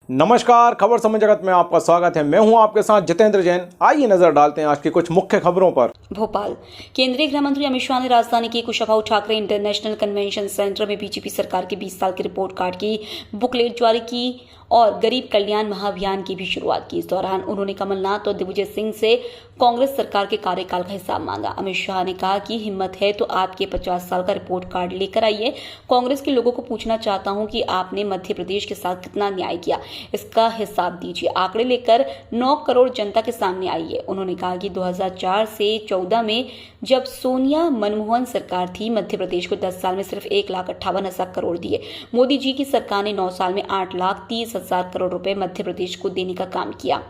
नमस्कार, खबर समय जगत में आपका स्वागत है। मैं हूं आपके साथ जितेंद्र जैन। आइए नजर डालते हैं आज की कुछ मुख्य खबरों पर। भोपाल केंद्रीय गृह मंत्री अमित शाह ने राजधानी के Kushabhau Thackeray international convention centre में बीजेपी सरकार के 20 साल के रिपोर्ट कार्ड की बुकलेट जारी की और गरीब कल्याण महाअभियान की भी शुरुआत की। इस दौरान उन्होंने कमलनाथ और दिग्विजय सिंह से कांग्रेस सरकार के कार्यकाल का हिसाब मांगा। अमित शाह ने कहा कि हिम्मत है तो आपके 50 साल का रिपोर्ट कार्ड लेकर आइए। कांग्रेस के लोगों को पूछना चाहता हूं कि आपने मध्य प्रदेश के साथ कितना न्याय किया, इसका हिसाब दीजिए। आंकड़े लेकर 9 करोड़ जनता के सामने आइए। उन्होंने कहा कि 2004 से 14 में जब सोनिया मनमोहन सरकार थी, मध्य प्रदेश को 10 साल में सिर्फ 1,58,000 करोड़ दिए। मोदी जी की सरकार ने 9 साल में 8,30,000 करोड़ रुपए मध्य प्रदेश को देने का काम किया।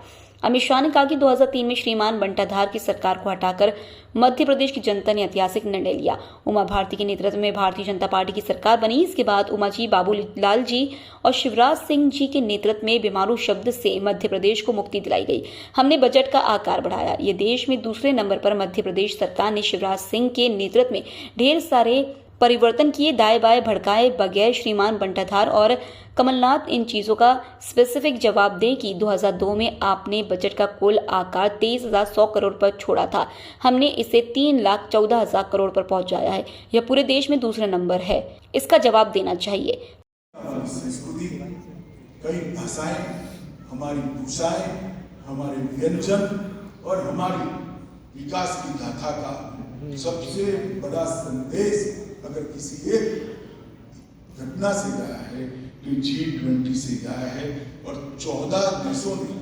अमित शाह ने कहा कि 2003 में श्रीमान बंटाधार की सरकार को हटाकर मध्य प्रदेश की जनता ने ऐतिहासिक निर्णय लिया। उमा भारती के नेतृत्व में भारतीय जनता पार्टी की सरकार बनी। इसके बाद उमा जी, बाबूलाल जी और शिवराज सिंह जी के नेतृत्व में बीमारू शब्द से मध्य प्रदेश को मुक्ति दिलाई गई। हमने बजट का आकार बढ़ाया। ये देश में दूसरे नंबर पर मध्य प्रदेश सरकार ने शिवराज सिंह के नेतृत्व में ढेर सारे परिवर्तन किए। दाएं बाएं भड़काए बगैर श्रीमान बंटाधार और कमलनाथ इन चीजों का स्पेसिफिक जवाब दें कि 2002 में आपने बजट का कुल आकार 23,100 करोड़ पर छोड़ा था, हमने इसे 3,14,000 करोड़ पर पहुंचाया है। यह पूरे देश में दूसरा नंबर है, इसका जवाब देना चाहिए। संस्कृति, कई भाषाएं, हमारी भूषाएं, हमारे व्यंजन और हमारी विकास की गाथा का सबसे बड़ा संदेश अगर किसी एक घटना से गया है तो G20 से गया है। और 14 देशों ने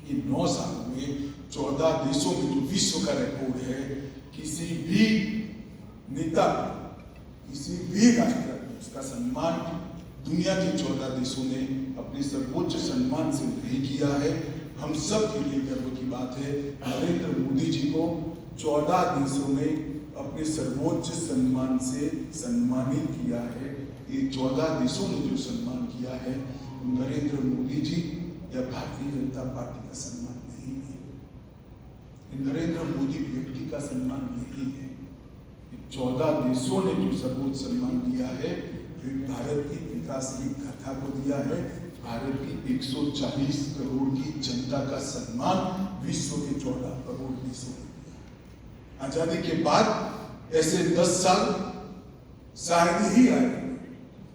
ये 9 सालों में 14 देशों में जो विश्व का रिकॉर्ड है, किसी भी नेता, किसी भी राष्ट्र उसका सम्मान दुनिया के 14 देशों ने अपने सर्वोच्च सम्मान से नहीं किया है। हम सब के लिए गर्व की बात है, नरेंद्र मोदी जी को 14 देशों ने अपने सर्वोच्च सम्मान से सम्मानित किया है। ये 14 देशों ने जो सम्मान किया है, नरेंद्र मोदी जी या भारतीय जनता पार्टी का सम्मान नहीं है, नरेंद्र मोदी व्यक्ति का सम्मान नहीं है। 14 देशों ने जो सर्वोच्च सम्मान दिया है, भारत की विकास की गाथा को दिया है। भारत की 140 करोड़ की जनता का सम्मान विश्व के 14 करोड़ देशों ने दिया। आजादी के बाद ऐसे 10 साल शायद ही आए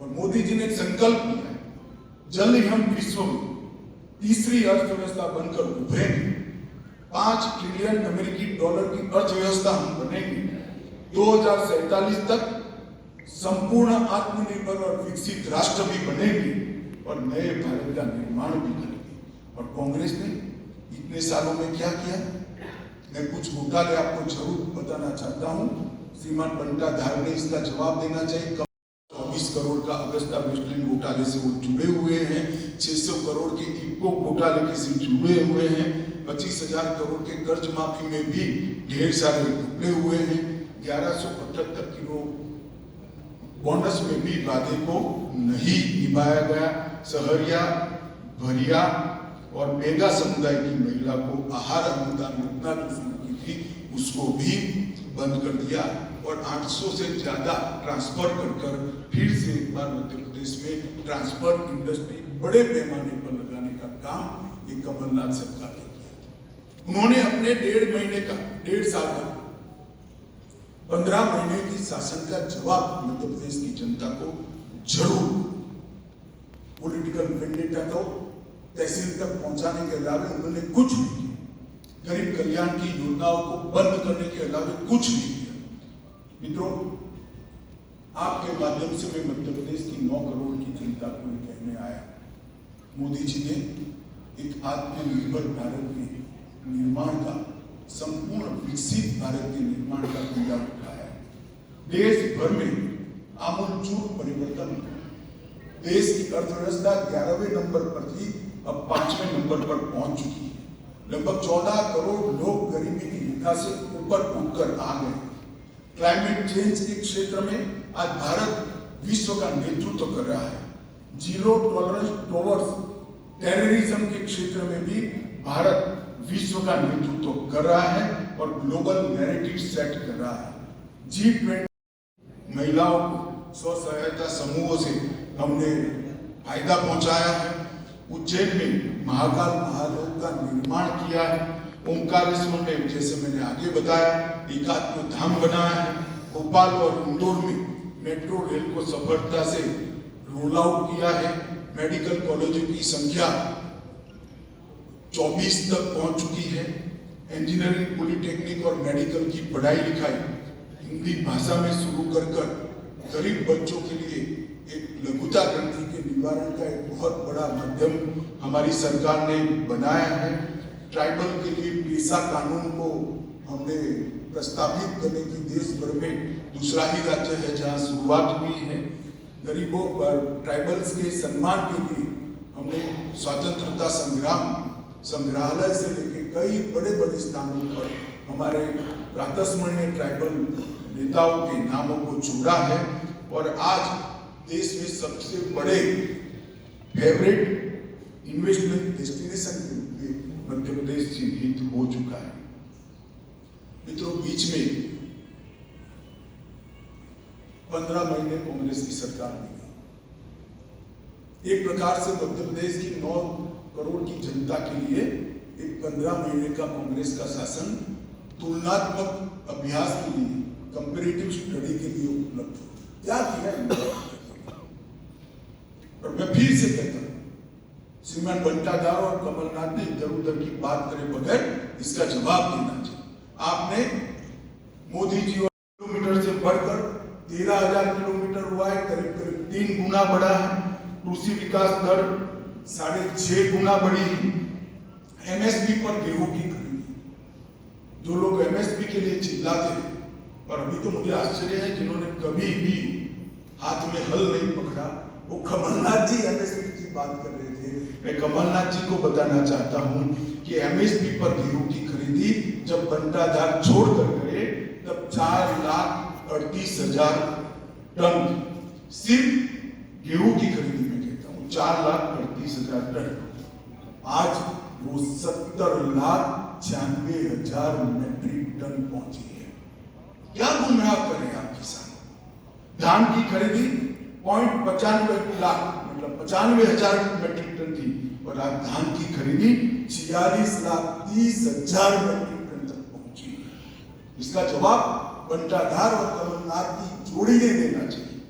और मोदी जी ने एक संकल्प लिया है, जल्द ही हम विश्व में तीसरी अर्थव्यवस्था बनकर उभरेंगे। 5 ट्रिलियन अमेरिकी डॉलर की अर्थव्यवस्था हम बनेंगे। 2047 तक संपूर्ण आत्मनिर्भर और विकसित राष्ट्र भी बनेंगे और नए भारत का निर्माण भी करेंगे। और कांग्रेस ने इतने सालों में क्या किया? मैं कुछ घोटाले आपको जरूर बताना चाहता हूं। श्रीमान बंटाधार ने इसका जवाब देना चाहिए। 24 करोड़ का अगस्ता वेस्टलैंड घोटाले से वो जुड़े हुए हैं। 600 करोड़ के इको घोटाले के से जुड़े हुए हैं। 25,000 करोड़ के कर्ज माफी में भी ढेर सारे डूबे हुए हैं। 1178 किलो बोनस में भी वादे को नहीं निभाया गया। सहरिया, भरिया और मेगा समुदाय की महिला को आहार अनुदान योजना जो शुरू की थी, उसको भी बंद कर दिया और 800 से ज्यादा ट्रांसफर कर फिर से एक बार मध्य प्रदेश में ट्रांसपोर्ट इंडस्ट्री बड़े पैमाने पर लगाने का काम ये कमलनाथ सरकार ने किया। उन्होंने अपने 1.5 साल का 15 महीने की शासन का जवाब मध्य प्रदेश की जनता को जरूर पॉलिटिकल वेंडेटा तो तहसील तक पहुंचाने के अलावा उन्होंने कुछ नहीं किया। गरीब कल्याण की योजनाओं को बंद करने के अलावा कुछ नहीं किया। मित्रों, आपके माध्यम से मैं मध्य प्रदेश की 9 करोड़ की जनता को कहने आया, मोदी जी ने एक आत्मनिर्भर भारत के निर्माण का, संपूर्ण विकसित भारत के निर्माण का बीड़ा उठाया। देश भर में आमूलचूल परिवर्तन। देश की अर्थव्यवस्था 11वें नंबर पर थी, अब 5वें नंबर पर पहुंच चुकी है। लगभग 14 करोड़ लोग गरीबी की रेखा से ऊपर उठकर आ गए। क्लाइमेट चेंज के क्षेत्र में आज भारत विश्व का नेतृत्व कर रहा है। जीरो टॉलरेंस टुवर्ड्स टेररिज्म के क्षेत्र में भी भारत विश्व का नेतृत्व कर रहा है और ग्लोबल नैरेटिव सेट कर रहा है। G20 महिलाओं को स्व सहायता समूहों से हमने फायदा पहुंचाया है। उज्जैन में महाकाल महालोक का निर्माण किया है। ओंकारेश्वर में जैसे मैंने आगे बताया एकात्म धाम बनाया है। भोपाल और इंदौर में मेट्रो रेल को सफलता से रोल आउट किया है। मेडिकल कॉलेजों की संख्या 24 तक पहुंच चुकी है। इंजीनियरिंग, पॉलिटेक्निक और मेडिकल की पढ़ाई लिखाई हिंदी भाषा में शुरू कर गरीब बच्चों के लिए एक लघुता ग्रंथि के निवारण का एक बहुत बड़ा माध्यम हमारी सरकार ने बनाया है। ट्राइबल के लिए पेशा कानून को हमने प्रस्तावित करने की देश भर में दूसरा ही राज्य है जहां शुरुआत हुई है। गरीबों पर ट्राइबल्स के सम्मान के लिए हमने स्वतंत्रता संग्राम संग्रहालय से लेकर कई बड़े बड़े स्थानों पर हमारे प्रातस्मरणीय ट्राइबल नेताओं के नामों को जोड़ा है। और आज देश में सबसे बड़े फेवरेट इन्वेस्टमेंट डेस्टिनेशन के रूप में मध्य प्रदेश चिन्हित हो चुका है। मित्रों, बीच में 15 महीने कांग्रेस की सरकार मिली। एक प्रकार से मध्य प्रदेश की 9 करोड़ की जनता के लिए एक 15 महीने का कांग्रेस का शासन तुलनात्मक अभ्यास के लिए, कंपैरेटिव स्टडी के लिए उपलब्ध क्या किया। और मैं फिर से कहता हूं, श्रीमान बंटाधार और कमलनाथ ने इधर उधर की बात करे बगैर इसका जवाब देना चाहिए। आपने मोदी जी और किलोमीटर से बढ़कर 13,000 किलोमीटर हुआ है, करीब करीब 3 गुना बढ़ा है। कृषि विकास दर 6.5 गुना बढ़ी है। एमएसपी पर गेहूं की खरीदी, जो लोग एमएसपी के लिए चिल्लाते हैं, और अभी तो मुझे आश्चर्य है जिन्होंने कभी भी हाथ में हल नहीं पकड़ा, वो कमलनाथ जी एमएसपी की बात कर रहे थे। मैं कमलनाथ जी को बताना चाहता हूं कि एमएसपी पर गेहूं की खरीदी जब बंटाधार छोड़ कर गए तब 4,38,000 टन सिर्फ गेहूं की खरीदी में कहता हूं 4,38,000 टन। आज वो 70,96,000 मैट्रिक टन पहुंची है। क्या गुमराह करें आप किसान? धान की खरीदी 0.95 लाख मतलब 95,000 मैट्रिक टन थी, और आज धान की खरीदी 46,30,000 मैट्रिक टन तक पहुंची है। इसका जवाब बंटाधार और कमलनाथ की जोड़ी ने देना चाहिए।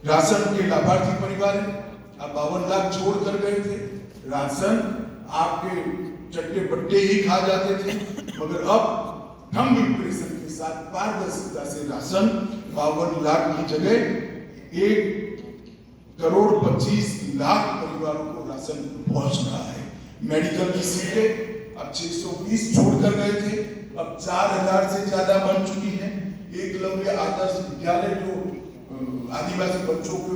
राशन के लाभार्थी परिवार आप 52 लाख छोड़ कर गए थे। राशन आपके चट्टे पट्टे ही खा जाते थे, मगर अब थंब इंप्रेशन के साथ पारदर्शिता से राशन 52 लाख की जगह 1,25,00,000 परिवारों को राशन पहुंच रहा है। मेडिकल की सीटें अब 620 छोड़कर गए थे, अब 4,000 से ज्यादा बन चुकी हैं। एकलव्य आदर्श विद्यालय जो आदिवासी बच्चों को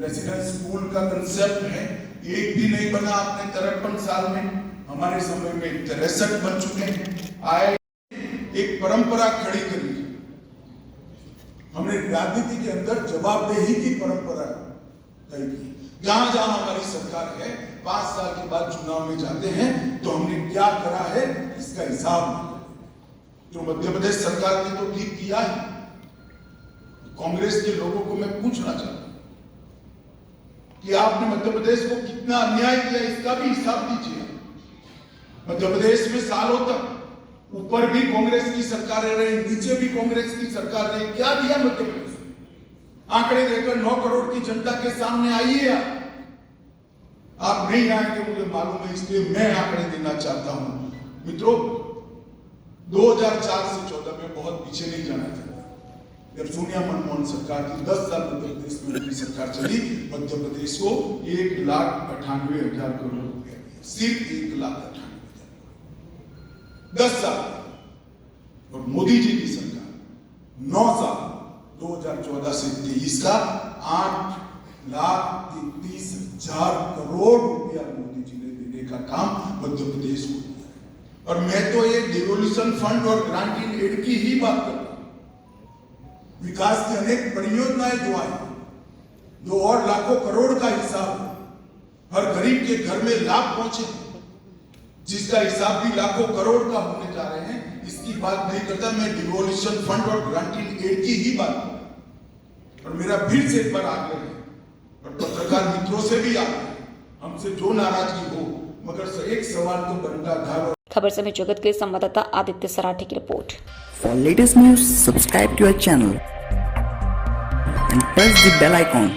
रेसिडेंस स्कूल का कंसेप्ट है, एक भी नहीं बना अपने 53 साल में। हमारे समय में 63 बन चुके हैं। आए एक परंपरा खड़ी करी। हमने राजनीति के अंदर जवाबदेही की परंपरा तय की। जहां जहां हमारी सरकार है, 5 साल के बाद चुनाव में जाते हैं तो हमने क्या करा है इसका हिसाब। जो मध्य प्रदेश सरकार ने तो ठीक किया है, कांग्रेस के लोगों को मैं पूछना चाहता हूं कि आपने मध्य प्रदेश को कितना अन्याय किया, इसका भी हिसाब दीजिए। मध्य प्रदेश में सालों तक ऊपर भी कांग्रेस की सरकारें रही, नीचे भी कांग्रेस की सरकार रही। क्या दिया मध्य प्रदेश? आंकड़े देकर 9 करोड़ की जनता के सामने आइए। आप नहीं आएंगे मुझे मालूम है, इसलिए मैं आंकड़े देना चाहता हूं। मित्रों, 2004 से 14 में बहुत पीछे नहीं जाना चाहता। जब सोनिया मनमोहन सरकार की 10 साल मध्य प्रदेश में उनकी सरकार चली, मध्य प्रदेश को 1,98,000 करोड़ रुपया दिया, सिर्फ 1,98,000, 10 साल। और मोदी जी की सरकार 9 साल 2014 से 23 का 8,33,000 करोड़ रुपया मोदी जी ने देने का काम मध्य प्रदेश को किया। और मैं तो ये डिवोल्यूशन फंड और ग्रांटिंग एड की ही बात कर रहा हूं। विकास की अनेक परियोजनाएं जो आई, जो और लाखों करोड़ का हिसाब हर गरीब के घर में लाभ पहुंचे, जिसका हिसाब भी लाखों करोड़ का होने जा रहे हैं, इसकी बात नहीं करता। मैं डिवोल्यूशन फंड और ग्रांटिंग एड की ही बात कर। और मेरा फिर से एक बार आग्रह है, और पत्रकार मित्रों से भी आग्रह है, हमसे जो नाराजगी हो, मगर एक सवाल तो बनता था। खबर समय जगत के लिए संवाददाता आदित्य सराठे की report. For latest news, subscribe to our channel and press the bell icon